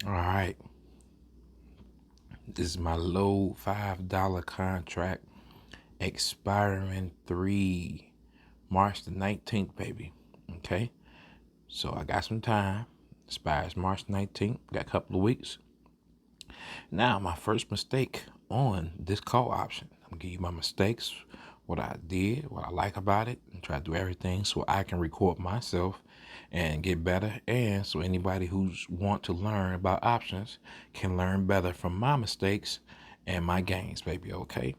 All right, this is my low $5 contract expiring 3 March the 19th, baby. Okay, so I got some time. Expires March 19th. Got a couple of weeks. Now, my first mistake on this call option. I'm gonna give you my mistakes, what I did, what I like about it, and try to do everything so I can record myself and get better. And so anybody who's want to learn about options can learn better from my mistakes and my gains, baby. Okay.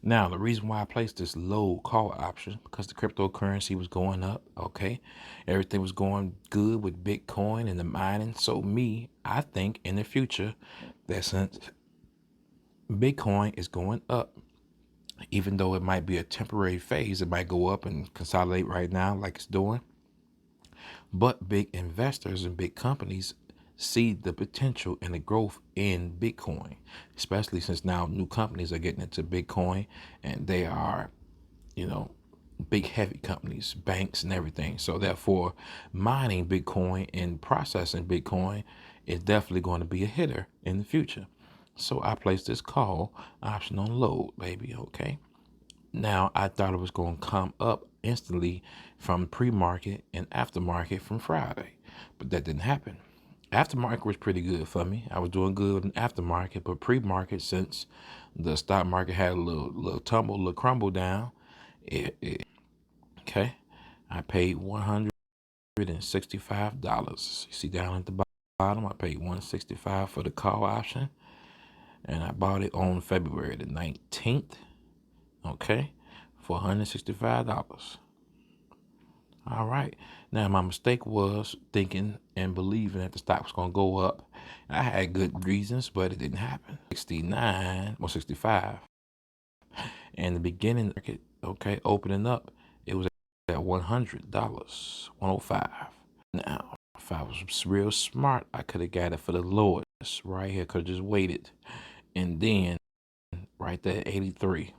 Now, the reason why I placed this low call option because the cryptocurrency was going up, okay? Everything was going good with Bitcoin and the mining. So I think in the future that since Bitcoin is going up, even though it might be a temporary phase, it might go up and consolidate right now like it's doing. But big investors and big companies see the potential and the growth in Bitcoin, especially since now new companies are getting into Bitcoin and they are, you know, big heavy companies, banks and everything. So therefore, mining Bitcoin and processing Bitcoin is definitely going to be a hitter in the future. So I placed this call option on Lode, baby. Okay. Now I thought it was going to come up instantly from pre-market and aftermarket from Friday, but that didn't happen. Aftermarket was pretty good for me. I was doing good in aftermarket, but pre-market, since the stock market had a little tumble, little crumble down, it okay. I paid $165. You see down at the bottom, I paid $165 for the call option, and I bought it on February the 19th. Okay, for $165. All right. Now my mistake was thinking and believing that the stock was gonna go up. I had good reasons, but it didn't happen. 69 or 65. In the beginning, okay, opening up, it was at $100, 105. Now, if I was real smart, I could have got it for the lowest right here. Could have just waited, and then right there, 83.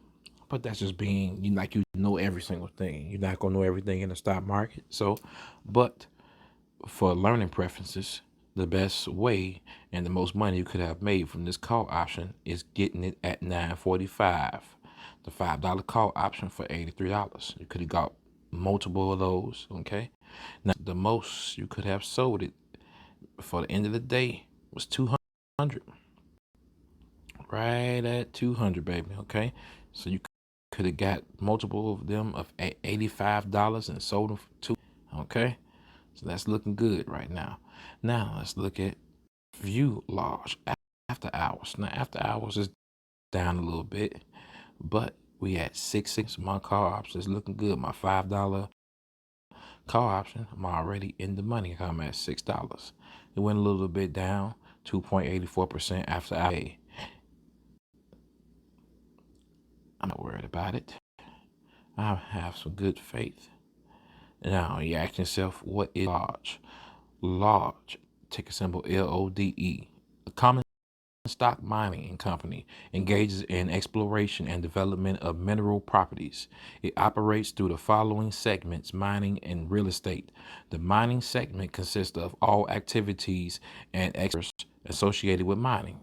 But that's just being you know every single thing. You're not gonna know everything in the stock market. So, but for learning preferences, the best way and the most money you could have made from this call option is getting it at 9.45. The $5 call option for $83. You could have got multiple of those. Okay. Now the most you could have sold it for the end of the day was 200. Right at 200, baby. Okay. So you could have got multiple of them of $85 and sold them for two. Okay. So that's looking good right now. Now let's look at view large after hours. Now after hours is down a little bit, but we at 6 my call option is looking good. My $5 call option, I'm already in the money. I'm at $6. It went a little bit down, 2.84% after I. I'm not worried about it. I have some good faith. Now you ask yourself, what is large? Large, ticker symbol LODE. A common stock mining company engages in exploration and development of mineral properties. It operates through the following segments: mining and real estate. The mining segment consists of all activities and experts associated with mining.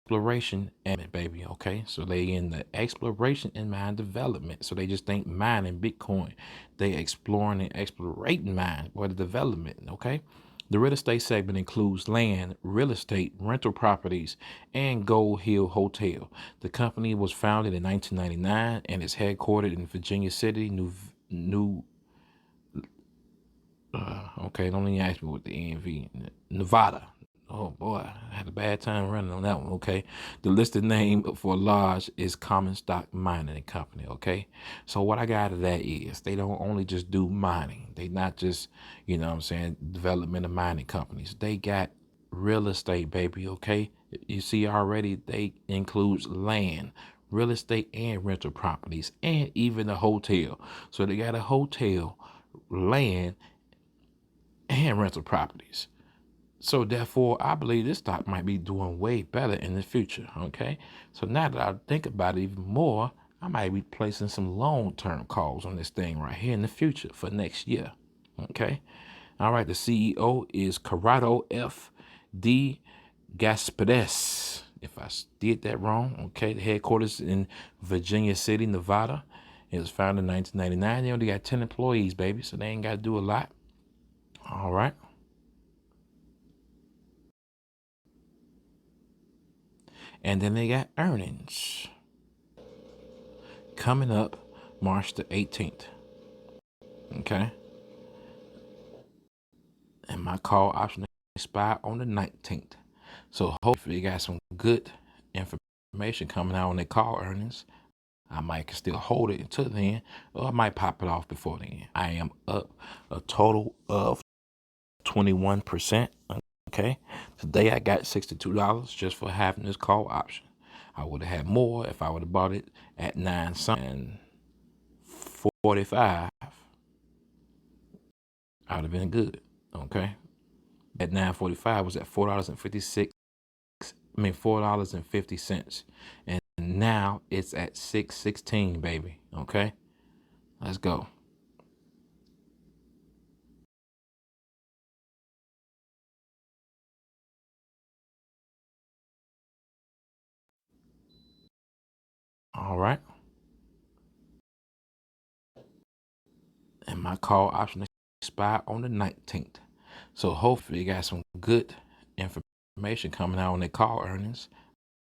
Exploration and baby, okay? So they in the exploration and mine development. So they just think mining Bitcoin. They exploring and explorating mine or the development, okay? The real estate segment includes land, real estate, rental properties, and Gold Hill Hotel. The company was founded in 1999 and is headquartered in Virginia City, okay, don't even ask me what the ENV, Nevada. Oh boy, I had a bad time running on that one. Okay, the listed name for large is Common Stock Mining Company. Okay, so what I got out of that is they don't only just do mining. They not just what I'm saying, development of mining companies. They got real estate, baby. Okay, you see already they includes land, real estate, and rental properties, and even a hotel. So they got a hotel, land, and rental properties. So therefore, I believe this stock might be doing way better in the future. Okay. So now that I think about it even more, I might be placing some long-term calls on this thing right here in the future for next year. Okay. All right. The CEO is Corrado F. D. Gaspedes. If I did that wrong, okay. The headquarters in Virginia City, Nevada. It was founded in 1999. They only got 10 employees, baby, so they ain't got to do a lot. All right. And then they got earnings coming up March the 18th. Okay. And my call option expired on the 19th. So hopefully you got some good information coming out on their call earnings. I might still hold it until then, or I might pop it off before then. I am up a total of 21%. Okay. Today I got $62 just for having this call option. I would have had more if I would have bought it at 9 something 45. I would have been good. Okay. At 9:45 was at $4.56. $4.50. And now it's at 6:16, baby. Okay. Let's go. All right. And my call option expired on the 19th. So hopefully you got some good information coming out on their call earnings.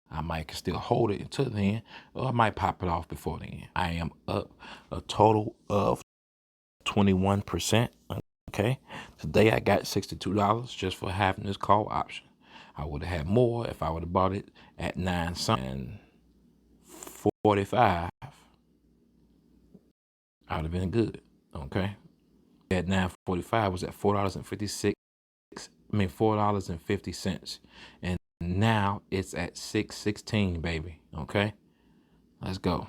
I might still hold it until then, or I might pop it off before then. I am up a total of 21%. Okay. Today I got $62 just for having this call option. I would have had more if I would have bought it at 9 something 45. I would have been good. Okay. At 9:45 was at $4.56. $4.50. And now it's at 6:16, baby. Okay. Let's go.